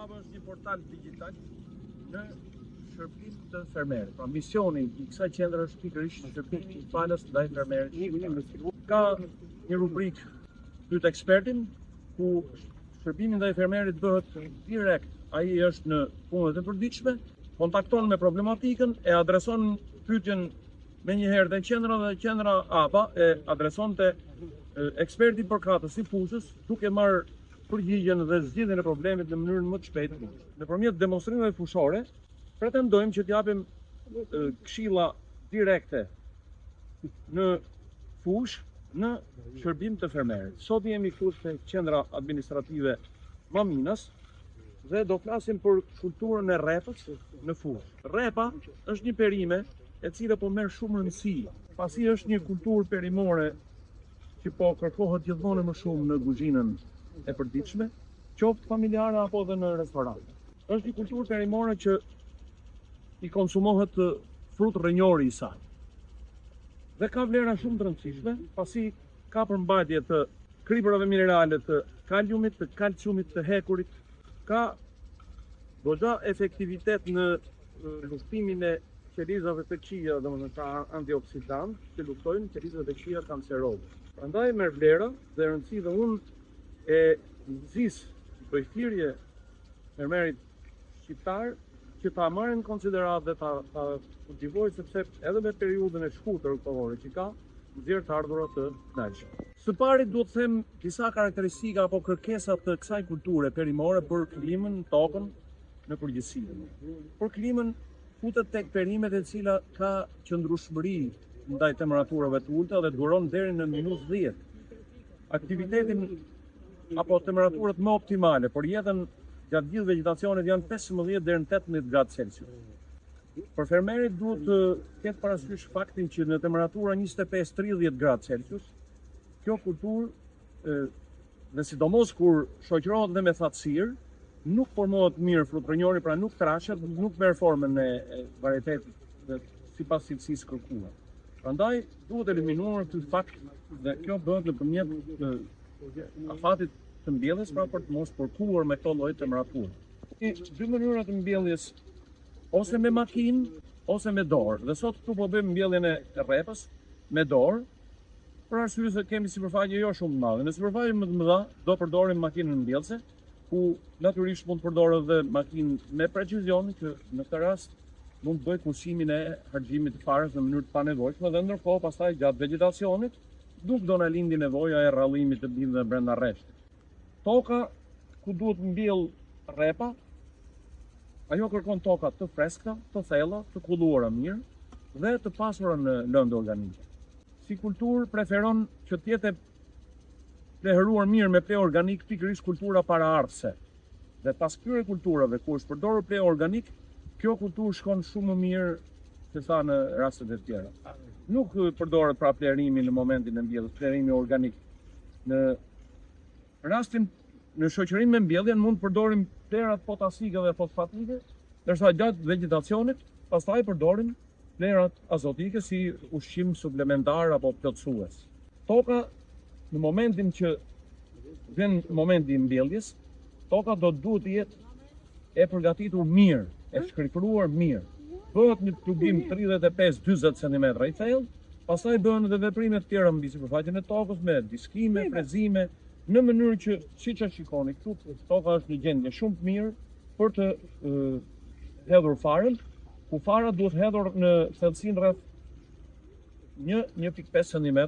Baba është një portal digital në shërbim të fermerit. Pra misioni i kësaj qendre është pikërisht shërbim i falës ndaj fermerit. Ka një rubrikë pyet ekspertin ku shërbimi ndaj fermerit bëhet direkt. Ai është në punët e përditshme, kontakton me problematikën, e adreson pyetjen menjëherë te qendra dhe qendra APA e adreson te eksperti përkatës i fushës, duke marrë përgjigjen dhe zgjidhjen e problemit në mënyrën më të shpejtë. Nëpërmjet demonstrimeve fushore, pretendojmë që t'japim këshilla direkte në fushë në shërbim të fermerit. Sot jemi këtu te qendra administrative Maminas dhe do flasim për kulturën e rrepës në fushë. Rrepa është një perime e cila po merr shumë rëndësi, pasi është një kulturë perimore që po kërkohet gjithmonë më shumë në kuzhinën e përditshme, qoftë familjare apo edhe në restorante. Është një kulturë perimore që i konsumohet frut rrënjori i saj. Dhe ka vlera shumë të rëndësishme, pasi ka përmbajtje të kriprave minerale të kaliumit, të kalciumit, të hekurit, ka goxha efektivitet në luftimin e qelizave të këqija, domethënë ka antioksidant që luftojnë qelizat e këqija kanceroze. Prandaj merr vlera dhe rëndësi dhe unë e nxis bëjthirje fermerit shqiptar që ta marrin në konsiderat dhe ta kultivojë, sepse edhe me periudhën e shkurtër kohore që ka, nxjerr të ardhurat të kënaqshme. Së pari duhet të them disa karakteristika apo kërkesa të kësaj kulture perimore për klimën, tokën në përgjithësi. Për klimën futet tek perimet e cila ka qëndrueshmëri ndaj temperaturave të ulta dhe duron deri në -10. Aktivitetin apo temperaturat më optimale për jetën gjatë gjithë vegjetacionit janë 15 deri në 18 gradë Celsius. Për fermerit duhet të ketë parasysh faktin që në temperatura 25-30 gradë Celsius, kjo kulturë, dhe sidomos kur shoqërohet dhe me thatësirë, nuk formohet mirë frut rrënjori, pra nuk trashet, nuk merr formën e varietetit sipas cilësisë kërkuar. Prandaj duhet eliminuar ky fakt dhe kjo bëhet nëpërmjet afatit të mbjelljes, pra për të mos përkuar me këto lloj temperaturë. Dy mënyra të mbjelljes, ose me makinë ose me dorë. Dhe sot këtu po bëjmë mbjelljen e rrepës me dorë, për arsye se kemi sipërfaqe jo shumë të madhe. Në sipërfaqe më të mëdha do përdorim makinën mbjellëse, ku natyrisht mund të përdorë edhe makinë me precizion, që në këtë rast mund të bëj kushtimin e harxhimit të farës në mënyrë të panevojshme dhe ndërkohë pastaj gjatë vegjetacionit nuk do na lindi nevoja e rrallimit të bimëve brenda rreshtit. Toka ku duhet mbjell rrepa, ajo kërkon toka të freskëta, të thella, të kulluara mirë dhe të pasura në lëndë organike. Si kulturë preferon që të jetë plehuruar mirë me pleh organik pikërisht kultura paraardhëse. Dhe pas këtyre kulturave ku është përdorur pleh organik, kjo kulturë shkon shumë më mirë se sa në rastet e tjera. Nuk përdoret pra plerimi në momentin e mbjelljes, plerimi organik. Në shoqërim me mbjelljen mund të përdorim plerat potasike dhe fosfatike, ndërsa gjatë vegjetacionit pastaj përdorim plerat azotike si ushqim suplementar apo plotësues. Toka në momentin që vjen momenti i mbjelljes, toka duhet të jetë e përgatitur mirë, e shkrikruar mirë. Bëhet një plugim 35-40 cm i thellë, pastaj bëhen edhe veprime të tjera mbi sipërfaqen e tokës me diskime, frezime, në mënyrë që siç e shikoni këtu, toka është në gjendje shumë të mirë për të hedhur farën, ku fara duhet hedhur në thellësinë rreth 1.5 cm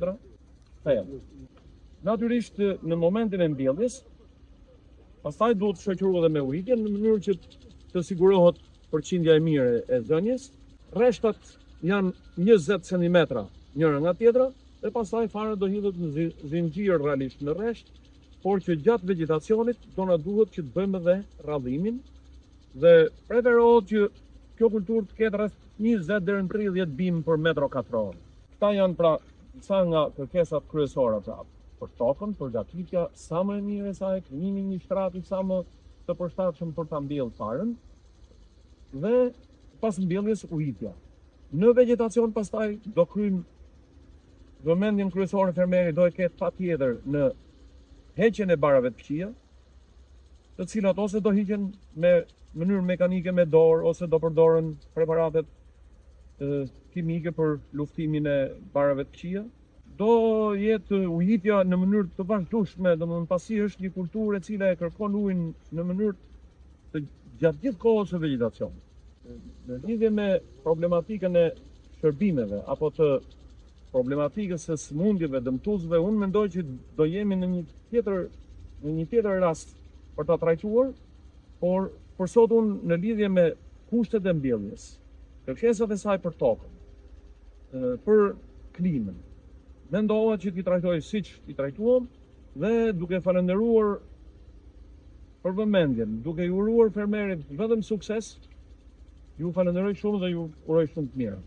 thellë. Natyrisht në momentin e mbjelljes, pastaj duhet shoqëruar edhe me ujitje në mënyrë që të sigurohet përqindja e mirë e zënjes. Rreshtat janë 20 cm njëra nga tjetra dhe pastaj fara do hidhet në zinxhir realisht në rresht, por që gjatë vegjetacionit do na duhet që të bëjmë edhe rrallimin dhe preferohet që kjo kulturë të ketë rreth 20 deri në 30 bimë për metro katror. Këta janë pra disa nga kërkesat kryesore pra për tokën, përgatitja sa më e mirë e saj, krijimi një shtrati sa më të përshtatshëm për ta mbjellë farën dhe pas mbjelljes ujitja. Në vegjetacion pastaj do kryjmë vëmendjen kryesore fermeri do e ketë patjetër në heqjen e barave të këqija, të cilat ose do hiqen me mënyrë mekanike me dorë, ose do përdoren preparatet kimike për luftimin e barave të këqija. Do jetë ujitja në mënyrë të vazhdueshme, domethënë pasi është një kulturë e cila e kërkon ujin në mënyrë të gjatë gjithë kohës së vegetacionit. Në lidhje me problematikën e shërbimeve apo të problematikës së sëmundjeve dëmtuesve, unë mendoj që do jemi në një tjetër rast për ta trajtuar, por për sot unë në lidhje me kushtet e mbjelljes, kërkesat e saj për tokën, për klimën, mendova që t'i trajtoj siç i trajtuam dhe duke falendëruar për vëmendjen, duke i uruar fermerit vetëm sukses, ju falenderoj shumë dhe ju uroj shumë të mira.